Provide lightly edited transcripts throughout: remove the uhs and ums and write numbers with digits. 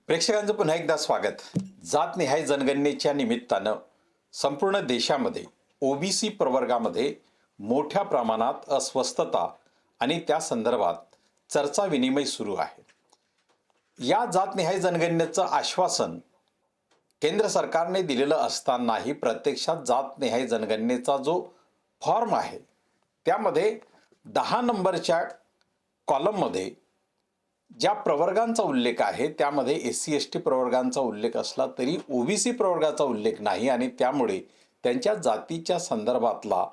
प्रेक्षकांचं पुन्हा एकदा स्वागत. जातनिहाय जनगणनेच्या निमित्तानं संपूर्ण देशामध्ये ओबीसी प्रवर्गामध्ये मोठ्या प्रमाणात अस्वस्थता आणि त्या संदर्भात चर्चा विनिमय सुरू आहे. या जातनिहाय जनगणनेचं आश्वासन केंद्र सरकारने दिलेलं असतानाही प्रत्यक्षात जातनिहाय जनगणनेचा जो फॉर्म आहे त्यामध्ये 10 नंबरच्या कॉलममध्ये ज्या प्रवर्गांचा उल्लेख आहे त्यामध्ये एस-सी एस-टी प्रवर्गांचा उल्लेख असला तरी ओबीसी प्रवर्गाचा उल्लेख नाही आणि त्यामुळे त्यांच्या जातीच्या संदर्भातला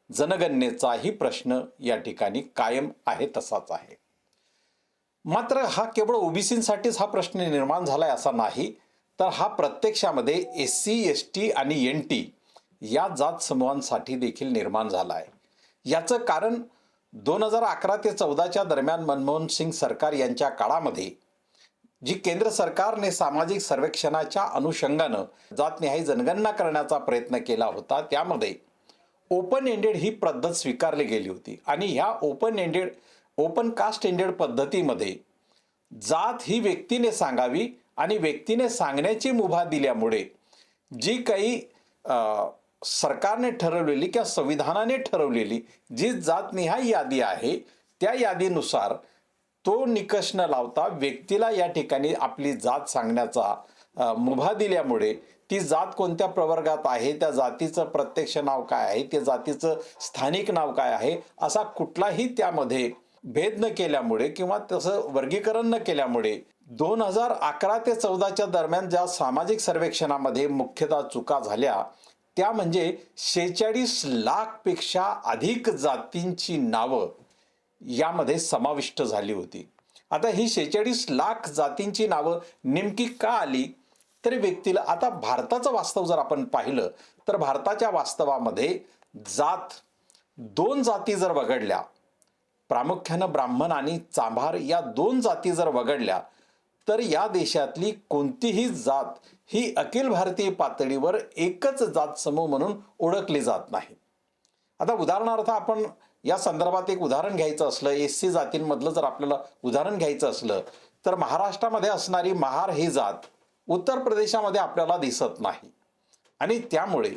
जनगणनेचाही प्रश्न या ठिकाणी कायम आहे तसाच आहे. मात्र हा केवळ ओबीसींसाठीच हा प्रश्न निर्माण झालाय असा नाही, तर हा प्रत्यक्षामध्ये एस-सी एस-टी आणि एन-टी या जात समूहांसाठी देखील निर्माण झाला आहे. याचं कारण 2011 ते 14च्या दरम्यान मनमोहन सिंग सरकार यांच्या काळामध्ये जी केंद्र सरकारने सामाजिक सर्वेक्षणाच्या अनुषंगानं जातनिहाय जनगणना करण्याचा प्रयत्न केला होता, त्यामध्ये ओपन एंडेड ही पद्धत स्वीकारली गेली होती आणि ह्या ओपन कास्ट एंडेड पद्धतीमध्ये जात ही व्यक्तीने सांगावी आणि व्यक्तीने सांगण्याची मुभा दिल्यामुळे जी काही सरकारने ठरवलेली किंवा संविधानाने ठरवलेली जी जातनिहाय यादी आहे त्या यादीनुसार तो निकष न लावता व्यक्तीला या ठिकाणी आपली जात सांगण्याचा मुभा दिल्यामुळे ती जात कोणत्या प्रवर्गात आहे, त्या जातीचं प्रत्यक्ष नाव काय आहे, त्या जातीचं स्थानिक नाव काय आहे असा कुठलाही त्यामध्ये भेद न केल्यामुळे किंवा तसं वर्गीकरण न केल्यामुळे 2011 ते 14च्या दरम्यान ज्या सामाजिक सर्वेक्षणामध्ये मुख्यतः चुका झाल्या त्या म्हणजे 46 लाखपेक्षा अधिक जातींची नावं यामध्ये समाविष्ट झाली होती. आता ही 46 लाख जातींची नावं नेमकी का आली तरी व्यक्तीला, आता भारताचं वास्तव जर आपण पाहिलं तर भारताच्या वास्तवामध्ये जात 2 जाती जर वगळल्या, प्रामुख्यानं ब्राह्मण आणि चांभार या 2 जाती जर वगळल्या तर या देशातली कोणतीही जात ही अखिल भारतीय पातळीवर एकच जात समूह म्हणून ओळखली जात नाही. आता उदाहरणार्थ आपण या संदर्भात एक उदाहरण घ्यायचं असलं, एस-सी जातींमधलं जर आपल्याला उदाहरण घ्यायचं असलं तर महाराष्ट्रामध्ये असणारी महार ही जात उत्तर प्रदेशामध्ये आपल्याला दिसत नाही आणि त्यामुळे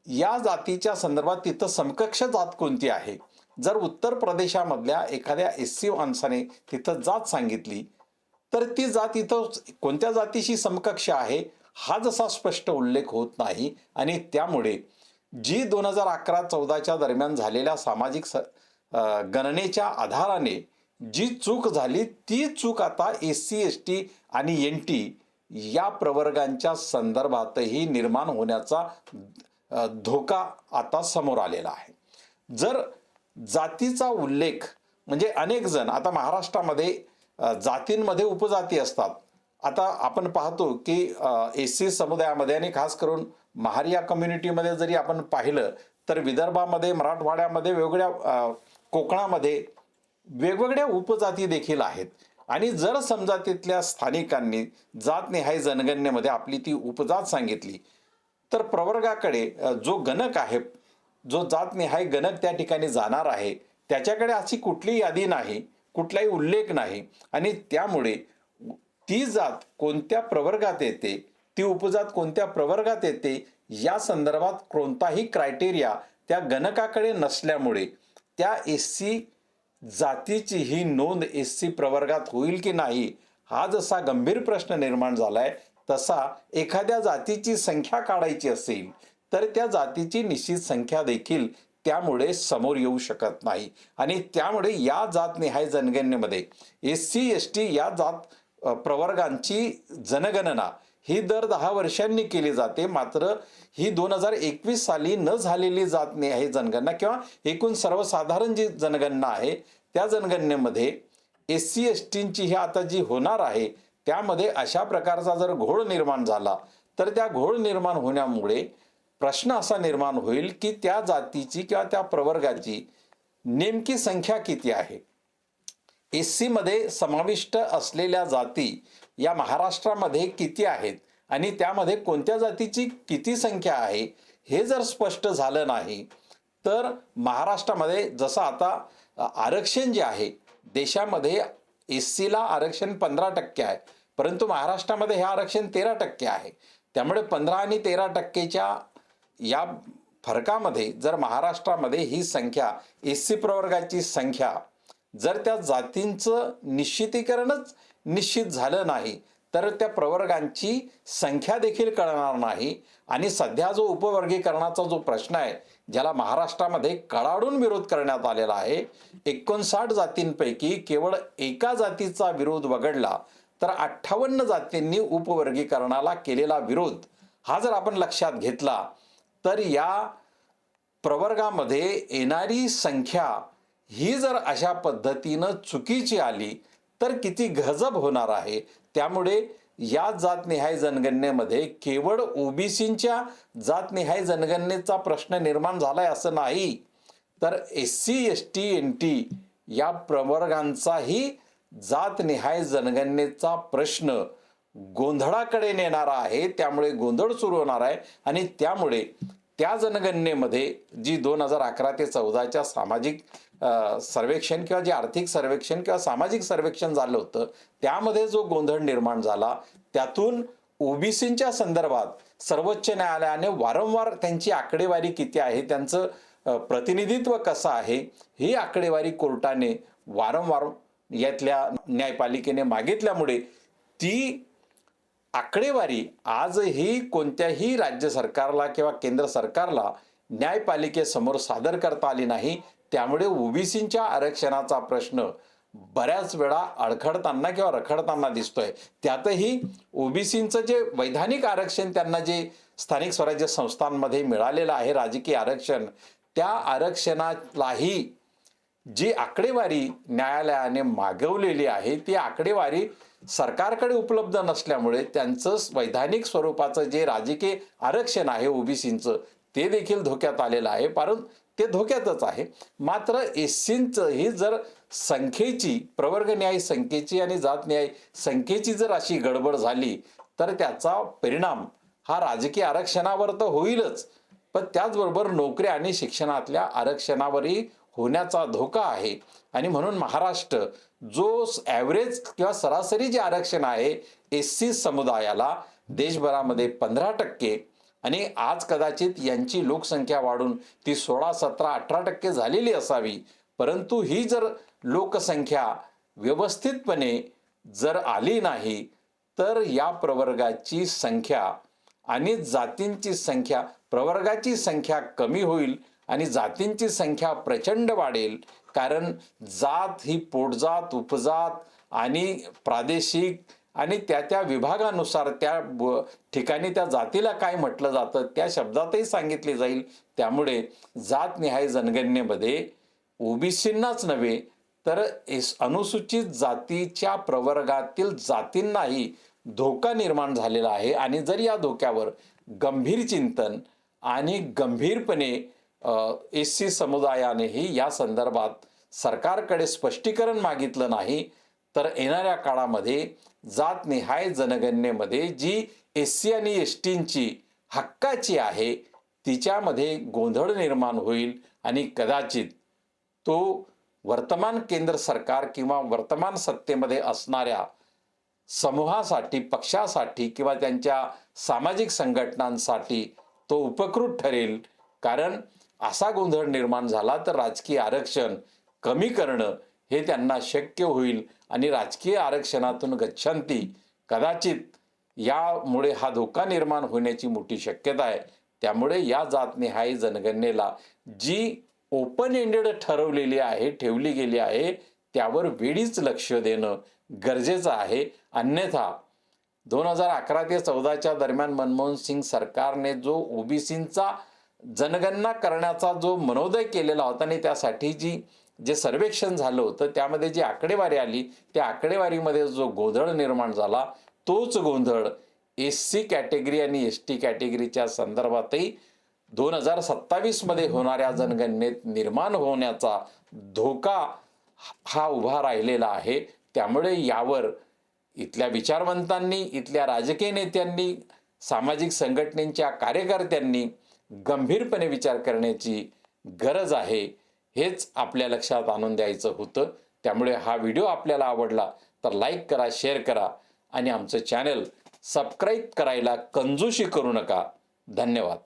या जातीच्या संदर्भात तिथं समकक्ष जात कोणती आहे, जर उत्तर प्रदेशामधल्या एखाद्या एस-सी माणसाने तिथं जात सांगितली तर ती जात इथं कोणत्या जातीशी समकक्ष आहे हा जसा स्पष्ट उल्लेख होत नाही आणि त्यामुळे जी 2011-14च्या दरम्यान झालेल्या सामाजिक गणनेच्या आधाराने जी चूक झाली ती चूक आता एस-सी एस-टी आणि एन-टी या प्रवर्गांच्या संदर्भातही निर्माण होण्याचा धोका आता समोर आलेला आहे. जर जातीचा उल्लेख म्हणजे अनेक जण आता महाराष्ट्रामध्ये जातींमध्ये उपजाती असतात. आता आपण पाहतो की एस-सी समुदायामध्ये आणि खास करून महार या कम्युनिटीमध्ये जरी आपण पाहिलं तर विदर्भामध्ये, मराठवाड्यामध्ये, वेगवेगळ्या कोकणामध्ये वेगवेगळ्या उपजाती देखील आहेत आणि जर समजा तिथल्या स्थानिकांनी जातनिहाय जनगणनेमध्ये आपली ती उपजात सांगितली तर प्रवर्गाकडे जो गणक आहे, जो जातनिहाय गणक त्या ठिकाणी जाणार आहे त्याच्याकडे अशी कुठली यादी नाही, कुठलाही उल्लेख नाही आणि त्यामुळे ती जात कोणत्या प्रवर्गात येते, ती उपजात कोणत्या प्रवर्गात येते या संदर्भात कोणताही क्रायटेरिया त्या गणकाकडे नसल्यामुळे त्या एस-सी जातीची ही नोंद एस-सी प्रवर्गात होईल की नाही हा जसा गंभीर प्रश्न निर्माण झालाय तसा एखाद्या जातीची संख्या काढायची असेल तर त्या जातीची निश्चित संख्या देखील त्यामुळे समोर येऊ शकत नाही आणि त्यामुळे या जातनिहाय जनगणनेमध्ये एस-सी एस-टी या जात प्रवर्गांची जनगणना ही दर 10 वर्षांनी केली जाते. मात्र ही 2021 साली न झालेली जातनिहाय जनगणना किंवा एकूण सर्वसाधारण जी जनगणना आहे त्या जनगणनेमध्ये एस-सी एस-टींची ही आता जी होणार आहे त्यामध्ये अशा प्रकारचा जर घोळ निर्माण झाला तर त्या घोळ निर्माण होण्यामुळे प्रश्न असा निर्माण होईल की त्या जातीची किंवा त्या प्रवर्गाची नेमकी संख्या किती आहे. एस-सी मध्ये समाविष्ट असलेल्या जाती या महाराष्ट्रामध्ये किती आहेत आणि त्यामध्ये कोणत्या जातीची किती संख्या आहे हे जर स्पष्ट झालं नाही तर महाराष्ट्रामध्ये जसं आता आरक्षण जे आहे देशामध्ये एस-सीला आरक्षण 15% आहे परंतु महाराष्ट्रामध्ये हे आरक्षण 13% आहे. त्यामुळे 15 आणि 13%च्या या फरकामध्ये जर महाराष्ट्रामध्ये ही संख्या एस सी प्रवर्गाची संख्या जर त्या जातींचं निश्चितीकरणच निश्चित झालं नाही तर त्या प्रवर्गांची संख्या देखील कळणार नाही. आणि सध्या जो उपवर्गीकरणाचा जो प्रश्न आहे ज्याला महाराष्ट्रामध्ये कडाडून विरोध करण्यात आलेला आहे, 59 जातींपैकी केवळ एका जातीचा विरोध वगळला तर 58 जातींनी उपवर्गीकरणाला केलेला विरोध हा जर आपण लक्षात घेतला तर या प्रवर्गामध्ये येणारी संख्या ही जर अशा पद्धतीनं चुकीची आली तर किती गजब होणार आहे. त्यामुळे या जातनिहाय जनगणनेमध्ये केवळ ओबीसींच्या जातनिहाय जनगणनेचा प्रश्न निर्माण झालाय असं नाही, तर SC ST NT या प्रवर्गांचाही जातनिहाय जनगणनेचा प्रश्न गोंधळाकडे नेणारा आहे. त्यामुळे गोंधळ सुरू होणार आहे आणि त्यामुळे त्या जनगणनेमध्ये जी 2011 ते 14च्या सामाजिक सर्वेक्षण किंवा जे आर्थिक सर्वेक्षण किंवा सामाजिक सर्वेक्षण झालं होतं त्यामध्ये जो गोंधळ निर्माण झाला त्यातून ओबीसींच्या संदर्भात सर्वोच्च न्यायालयाने वारंवार त्यांची आकडेवारी किती आहे, त्यांचं प्रतिनिधित्व कसं आहे ही आकडेवारी कोर्टाने वारंवार यातल्या न्यायपालिकेने मागितल्यामुळे ती आकडेवारी आजही कोणत्याही राज्य सरकारला किंवा केंद्र सरकारला न्यायपालिकेसमोर सादर करता आली नाही. त्यामुळे ओबीसींच्या आरक्षणाचा प्रश्न बऱ्याच वेळा अडखडताना किंवा रखडताना दिसतोय. त्यातही ओबीसींचं जे वैधानिक आरक्षण त्यांना जे स्थानिक स्वराज्य संस्थांमध्ये मिळालेलं आहे राजकीय आरक्षण, त्या आरक्षणालाही जी आकडेवारी न्यायालयाने मागवलेली आहे ती आकडेवारी सरकारकडे उपलब्ध नसल्यामुळे त्यांचं वैधानिक स्वरूपाचं जे राजकीय आरक्षण आहे ओबीसींचं ते देखील धोक्यात आलेलं आहे. कारण ते धोक्यातच आहे. मात्र एससींचं ही जर संख्येची प्रवर्ग न्याय संख्येची आणि जात न्याय संख्येची जर अशी गडबड झाली तर त्याचा परिणाम हा राजकीय आरक्षणावर तर होईलच, पण त्याचबरोबर नोकरी आणि शिक्षणातल्या आरक्षणावरही होण्याचा धोका आहे. आणि म्हणून महाराष्ट्र जो ॲव्हरेज किंवा सरासरी जे आरक्षण आहे SC समुदायाला देशभरामध्ये 15% आणि आज कदाचित यांची लोकसंख्या वाढून ती 16, 17, 18% झालेली असावी, परंतु ही जर लोकसंख्या व्यवस्थितपणे जर आली नाही तर या प्रवर्गाची संख्या आणि जातींची संख्या, प्रवर्गाची संख्या कमी होईल आणि जातींची संख्या प्रचंड वाढेल. कारण जात ही पोटजात, उपजात आणि प्रादेशिक आणि त्या विभागानुसार त्या ठिकाणी त्या जातीला काय म्हटलं जातं त्या शब्दातही सांगितले जाईल. त्यामुळे जातनिहाय जनगणनेमध्ये ओबीसींनाच नव्हे तर अनुसूचित जातीच्या प्रवर्गातील जातींनाही धोका निर्माण झालेला आहे. आणि जर या धोक्यावर गंभीर चिंतन आणि गंभीरपणे SC समुदायानेही या संदर्भात सरकारकडे स्पष्टीकरण मागितलं नाही तर येणाऱ्या काळामध्ये जातनिहाय जनगणनेमध्ये जी SC आणि STंची हक्काची आहे तिच्यामध्ये गोंधळ निर्माण होईल आणि कदाचित तो वर्तमान केंद्र सरकार किंवा वर्तमान सत्तेमध्ये असणाऱ्या समूहासाठी, पक्षासाठी किंवा त्यांच्या सामाजिक संघटनांसाठी तो उपकृत ठरेल. कारण असा गोंधळ निर्माण झाला तर राजकीय आरक्षण कमी करणं हे त्यांना शक्य होईल आणि राजकीय आरक्षणातून गच्छंती कदाचित यामुळे हा धोका निर्माण होण्याची मोठी शक्यता आहे. त्यामुळे या जातनिहाय जनगणनेला जी ओपन एंडेड ठरवलेली आहे, ठेवली गेली आहे त्यावर वेळीच लक्ष देणं गरजेचं आहे. अन्यथा 2011 ते 14च्या दरम्यान मनमोहन सिंग सरकारने जो ओबीसींचा जनगणना करण्याचा जो मनोदय केलेला होता आणि त्यासाठी जे सर्वेक्षण झालं होतं त्यामध्ये जी आकडेवारी आली त्या आकडेवारीमध्ये जो गोंधळ निर्माण झाला तोच गोंधळ SC कॅटेगरी आणि ST कॅटेगरीच्या संदर्भातही 2027 मध्ये होणाऱ्या जनगणनेत निर्माण होण्याचा धोका हा उभा राहिलेला आहे. त्यामुळे यावर इथल्या विचारवंतांनी, इथल्या राजकीय नेत्यांनी, सामाजिक संघटनेच्या कार्यकर्त्यांनी गंभीरपणे विचार करण्याची गरज आहे. हेच आपल्या लक्षात आणून द्यायचं होतं. त्यामुळे हा व्हिडिओ आपल्याला आवडला तर लाईक करा, शेअर करा आणि आमचं चॅनल सबस्क्राईब करायला कंजूशी करू नका. धन्यवाद.